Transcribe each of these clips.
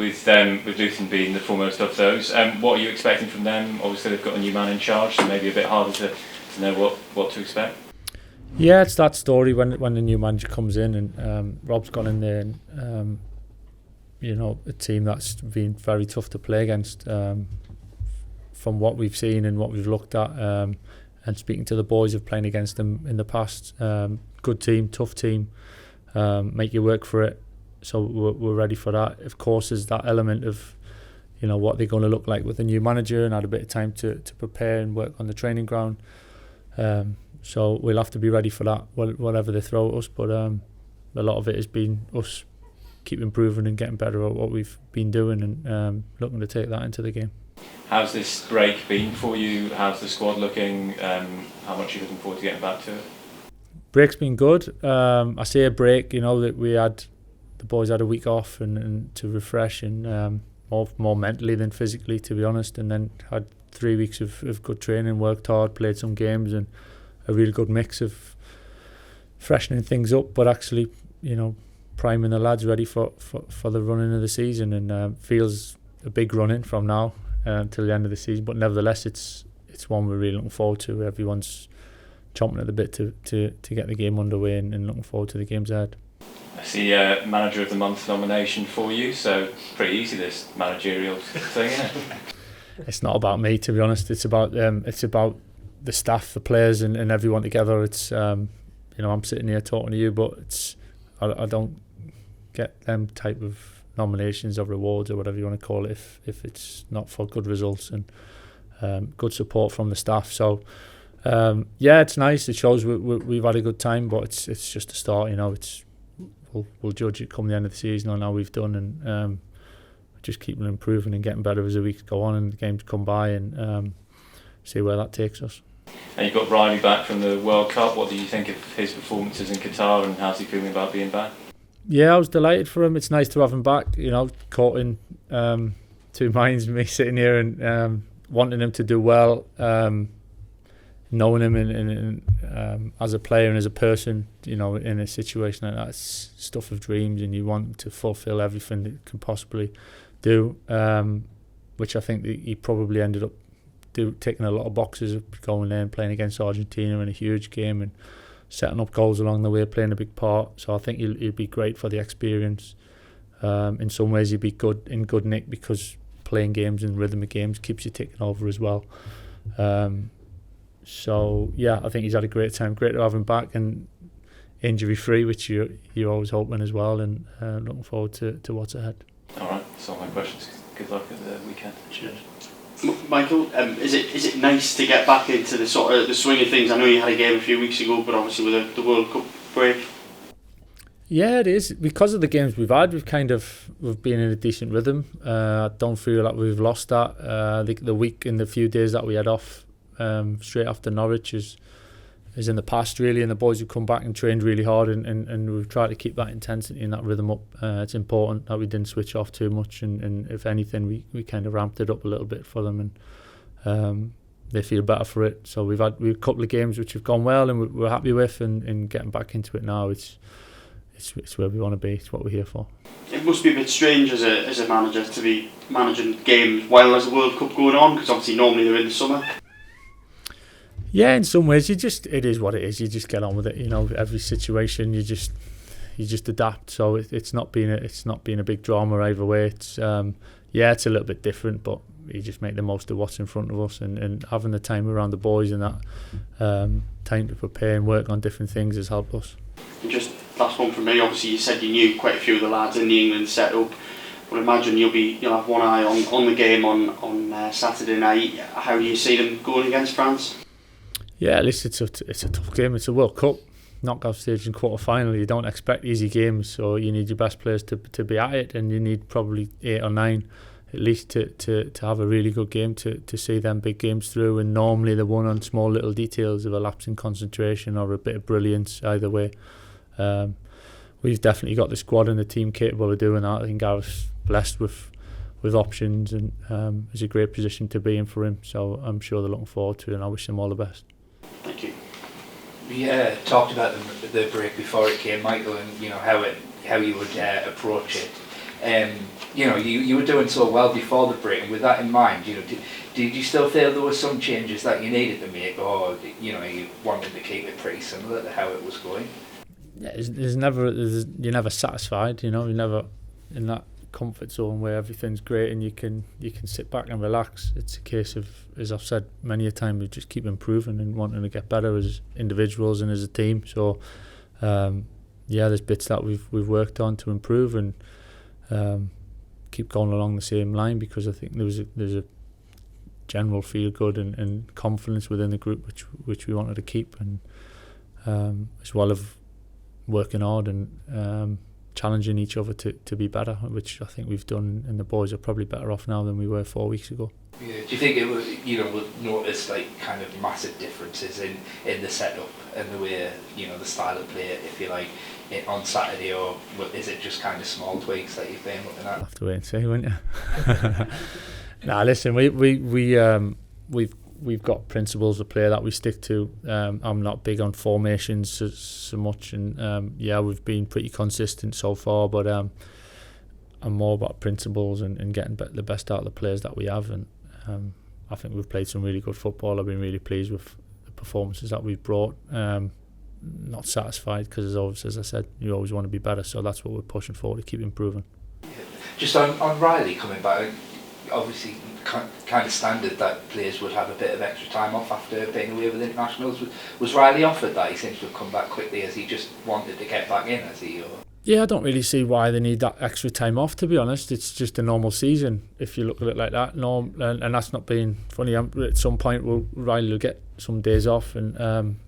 with Luton being the foremost of those. What are you expecting from them? Obviously they've got a new man in charge, so maybe a bit harder to know what to expect. Yeah, it's that story when the new manager comes in, and Rob's gone in there, and a team that's been very tough to play against from what we've seen and what we've looked at, and speaking to the boys of playing against them in the past. Good team, tough team, make you work for it. So we're ready for that. Of course, there's that element of what they're going to look like with the new manager, and had a bit of time to prepare and work on the training ground. So we'll have to be ready for that, whatever they throw at us. But a lot of it has been us keep improving and getting better at what we've been doing, and looking to take that into the game. How's this break been for you? How's the squad looking? How much are you looking forward to getting back to it? Break's been good. I say a break, that the boys had a week off and to refresh, and more mentally than physically, to be honest, and then had 3 weeks of good training, worked hard, played some games, and a really good mix of freshening things up, but actually, priming the lads ready for the running of the season, and feels a big run in from now until the end of the season. But nevertheless, it's one we're really looking forward to. Everyone's chomping at the bit to get the game underway, and looking forward to the games ahead. I see a Manager of the Month nomination for you, so pretty easy, this managerial thing, isn't it? It's not about me, to be honest. It's about the staff, the players, and everyone together. It's I'm sitting here talking to you, but I don't get them type of nominations or rewards or whatever you want to call it if it's not for good results and good support from the staff. So it's nice. It shows we've had a good time, but it's just a start. We'll judge it come the end of the season on how we've done, and just keeping improving and getting better as the weeks go on and the games come by, and see where that takes us. And you've got Riley back from the World Cup. What do you think of his performances in Qatar, and how's he feeling about being back? Yeah, I was delighted for him. It's nice to have him back. Caught in two minds, me sitting here and wanting him to do well, knowing him in as a player and as a person, in a situation like that, it's stuff of dreams, and you want him to fulfil everything that he can possibly do, which I think that he probably ended up ticking a lot of boxes of going there and playing against Argentina in a huge game and setting up goals along the way, playing a big part. So I think he'll be great for the experience. In some ways he'd be good nick, because playing games and rhythm of games keeps you ticking over as well. So yeah, I think he's had a great time. Great to have him back and injury free, which you're always hoping as well, and looking forward to what's ahead. Alright, that's all my questions. Good luck at the weekend. Cheers. Michael, is it nice to get back into the sort of the swing of things? I know you had a game a few weeks ago, but obviously with the World Cup break. Yeah, it is. Because of the games we've had, we've been in a decent rhythm. I don't feel like we've lost that. The week and the few days that we had off straight after Norwich is in the past, really, and the boys have come back and trained really hard, and we've tried to keep that intensity and that rhythm up. It's important that we didn't switch off too much, and if anything, we kind of ramped it up a little bit for them, and they feel better for it. So we've had a couple of games which have gone well, and we're happy with, and getting back into it now, it's where we want to be. It's what we're here for. It must be a bit strange as a manager to be managing games while there's a World Cup going on, because obviously normally they're in the summer. Yeah, in some ways, it is what it is. You just get on with it. Every situation, you just adapt. So it's not been a big drama either way. It's a little bit different, but you just make the most of what's in front of us, and having the time around the boys and that time to prepare and work on different things has helped us. And just last one from me. Obviously, you said you knew quite a few of the lads in the England setup. But I imagine you'll have one eye on the game on Saturday night. How do you see them going against France? Yeah, at least it's a tough game. It's a World Cup knockout stage and quarter final. You don't expect easy games, so you need your best players to be at it, and you need probably 8 or 9 at least to have a really good game to see them big games through. And normally they're won on small little details of a lapse in concentration or a bit of brilliance either way. We've definitely got the squad and the team capable of doing that. I think Gareth's blessed with options, and it's a great position to be in for him, so I'm sure they're looking forward to it, and I wish them all the best. Thank you. We talked about the break before it came, Michael, and how you would approach it. You were doing so well before the break, and with that in mind, did you still feel there were some changes that you needed to make, or you wanted to keep it pretty similar to how it was going? Yeah, you're never satisfied. You're never in that comfort zone where everything's great and you can sit back and relax. It's a case of, as I've said many a time, we just keep improving and wanting to get better as individuals and as a team. So there's bits that we've worked on to improve and keep going along the same line, because I think there's a general feel good and confidence within the group which we wanted to keep, and as well as working hard and challenging each other to be better, which I think we've done, and the boys are probably better off now than we were 4 weeks ago. Yeah. Do you think it was, would notice like kind of massive differences in the setup and the way, the style of play, if you like, on Saturday, or is it just kind of small tweaks that you've been looking at? I'll have to wait and see, won't you? Nah, listen, we've got principles of play that we stick to. I'm not big on formations so much, and we've been pretty consistent so far, but I'm more about principles and getting the best out of the players that we have, and I think we've played some really good football. I've been really pleased with the performances that we've brought. Not satisfied, because as I said, you always want to be better, so that's what we're pushing for, to keep improving. Just on Riley coming back, obviously kind of standard that players would have a bit of extra time off after being away with internationals. Was Riley offered that? He seems to have come back quickly. Has he just wanted to get back in, has he? Or? Yeah, I don't really see why they need that extra time off, to be honest. It's just a normal season, if you look at it like that. And that's not being funny. At some point, Riley will get some days off and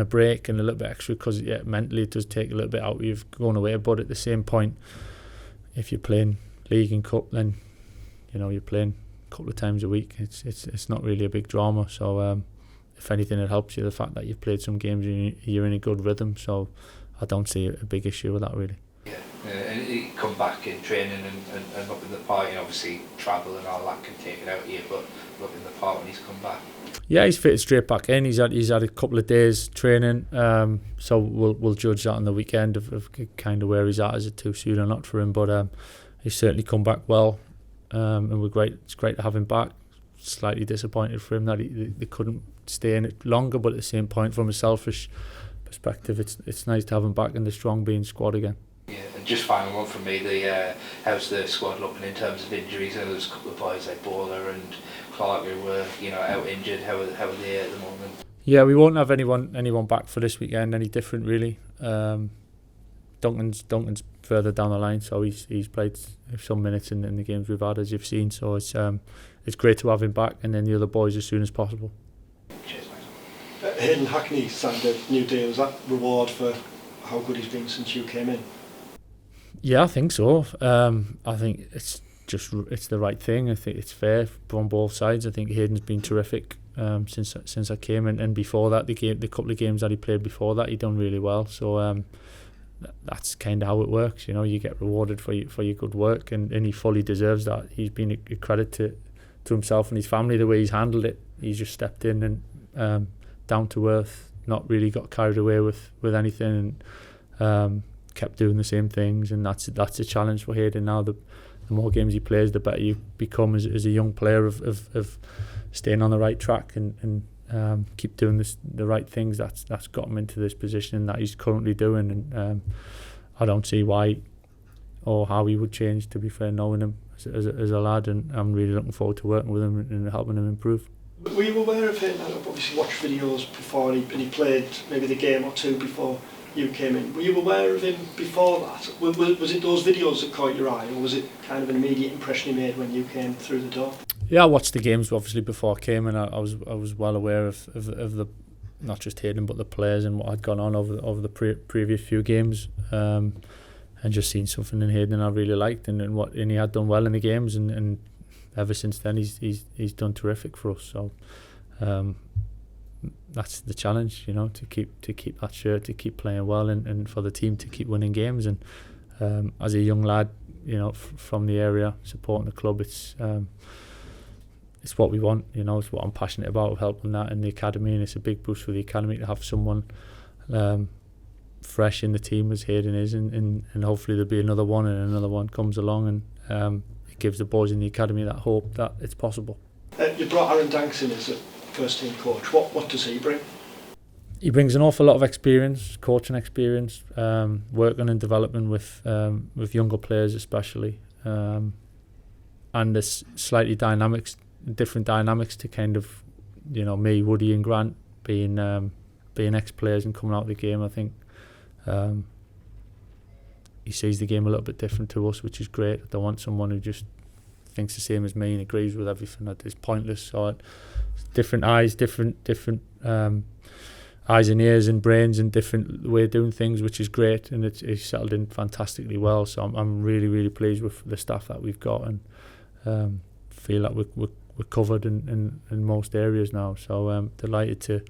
a break and a little bit extra, because mentally it does take a little bit out of you going away. But at the same point, if you're playing league and cup, then you're playing a couple of times a week. It's not really a big drama. So if anything, it helps you, the fact that you've played some games and you're in a good rhythm. So I don't see a big issue with that, really. Yeah, and he come back in training and look in the part. Obviously travel and all that can take it out of you, but look in the part when he's come back. Yeah, he's fitted straight back in. He's had a couple of days training, so we'll judge that on the weekend of kind of where he's at. Is it too soon or not for him? But he's certainly come back well, and we're great. It's great to have him back. Slightly disappointed for him that they couldn't stay in it longer, but at the same point, from a selfish perspective, it's nice to have him back in the strong being squad again. Yeah, and just final one from me, how's the squad looking in terms of injuries? I know there's a couple of boys like Boro and Carrick who were out injured. How are they at the moment? Yeah, we won't have anyone back for this weekend, any different really. Duncan's further down the line, so he's played some minutes in the games we've had, as you've seen, so it's great to have him back, and then the other boys as soon as possible. Cheers, mate. Hayden Hackney signed a new deal. Is that reward for how good he's been since you came in? Yeah, I think so. I think it's the right thing. I think it's fair on both sides. I think Hayden's been terrific since I came, and before that, the couple of games that he played before that, he done really well. So that's kind of how it works. You get rewarded for your good work, and he fully deserves that. He's been a credit to himself and his family, the way he's handled it. He's just stepped in and down to earth, not really got carried away with anything, and kept doing the same things, and that's a challenge for Hayden now. The more games he plays, the better you become as a young player of staying on the right track and keep doing the right things. That's got him into this position that he's currently doing, and I don't see why or how he would change, to be fair, knowing him as a lad, and I'm really looking forward to working with him and helping him improve. Were you aware of him? I've obviously watched videos before, and he played maybe the game or two before you came in. Were you aware of him before that? Was it those videos that caught your eye, or was it kind of an immediate impression he made when you came through the door? Yeah, I watched the games obviously before I came, and I was well aware of the, not just Hayden but the players and what had gone on over the previous few games, and just seen something in Hayden I really liked, and he had done well in the games, and ever since then he's done terrific for us. So that's the challenge, to keep that shirt, to keep playing well, and for the team to keep winning games. And as a young lad, from the area, supporting the club, it's what we want. It's what I'm passionate about, helping that in the academy, and it's a big boost for the academy to have someone fresh in the team as Hayden is, and hopefully there'll be another one, and another one comes along, and it gives the boys in the academy that hope that it's possible. You brought Aaron Danks in as a first team coach. What does he bring? He brings an awful lot of experience, coaching experience, working and developing with younger players especially, and there's slightly different dynamics to kind of, me, Woody and Grant being ex-players and coming out of the game. I think he sees the game a little bit different to us, which is great. I don't want someone who just thinks the same as me and agrees with everything. That is pointless. So different eyes, different eyes and ears and brains, and different way of doing things, which is great, and it's settled in fantastically well. So I'm really, really pleased with the staff that we've got, and feel like we're covered in most areas now. So delighted to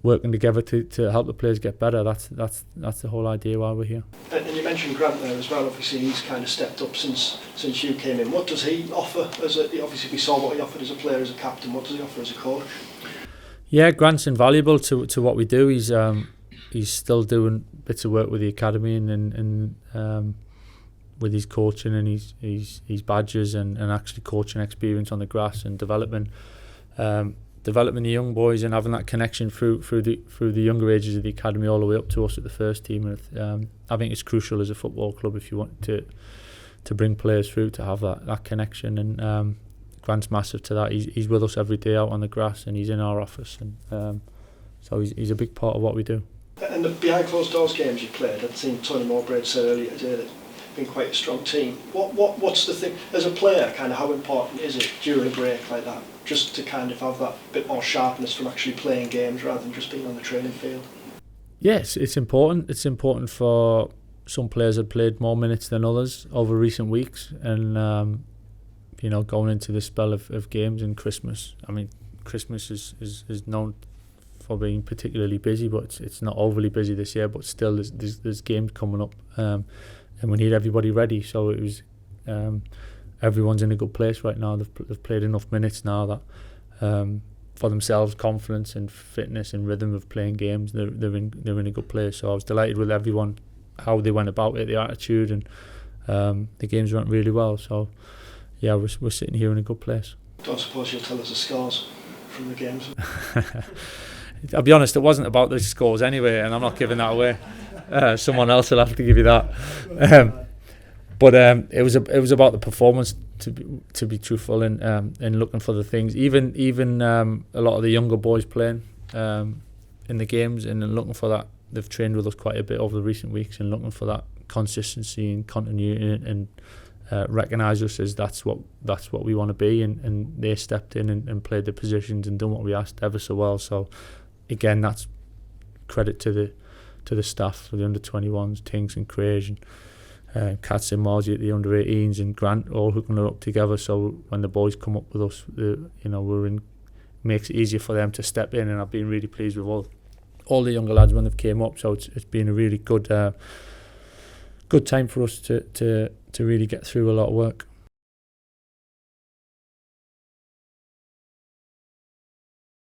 working together to help the players get better. That's the whole idea why we're here. And you mentioned Grant there as well. Obviously he's kind of stepped up since you came in. What does he offer obviously we saw what he offered as a player, as a captain. What does he offer as a coach? Yeah, Grant's invaluable to what we do. He's still doing bits of work with the academy and with his coaching and his badges and actually coaching experience on the grass and developing the young boys and having that connection through the younger ages of the academy all the way up to us at the first team. And I think it's crucial as a football club if you want to bring players through to have that connection. And Grant's massive to that. He's with us every day out on the grass, and he's in our office, and so he's a big part of what we do. And the behind closed doors games you played, I'd seen Tony Mowbray said earlier today that it's been quite a strong team. What's the thing as a player? Kind of how important is it during a break like that, just to kind of have that bit more sharpness from actually playing games rather than just being on the training field? Yes, it's important. It's important for some players that played more minutes than others over recent weeks, and going into this spell of games and Christmas. I mean, Christmas is known for being particularly busy, but it's not overly busy this year. But still, there's games coming up, and we need everybody ready. So it was everyone's in a good place right now. They've played enough minutes now that for themselves, confidence and fitness and rhythm of playing games, they're in a good place. So I was delighted with everyone, how they went about it, the attitude, and the games went really well. So yeah, we're sitting here in a good place. Don't suppose you'll tell us the scores from the games? I'll be honest, it wasn't about the scores anyway, and I'm not giving that away. Someone else will have to give you that. But it was about the performance, to be truthful, and looking for the things. Even a lot of the younger boys playing in the games, and looking for that. They've trained with us quite a bit over the recent weeks, and looking for that consistency and continuity, and recognise us as that's what we want to be, and they stepped in and played the positions and done what we asked ever so well. So again, that's credit to the staff, for the under-21s, Tinks and Craig, and Katz and Margie at the under-18s, and Grant, all hooking it up together. So when the boys come up with us, makes it easier for them to step in, and I've been really pleased with all the younger lads when they've came up. So it's been a really good time for us to really get through a lot of work.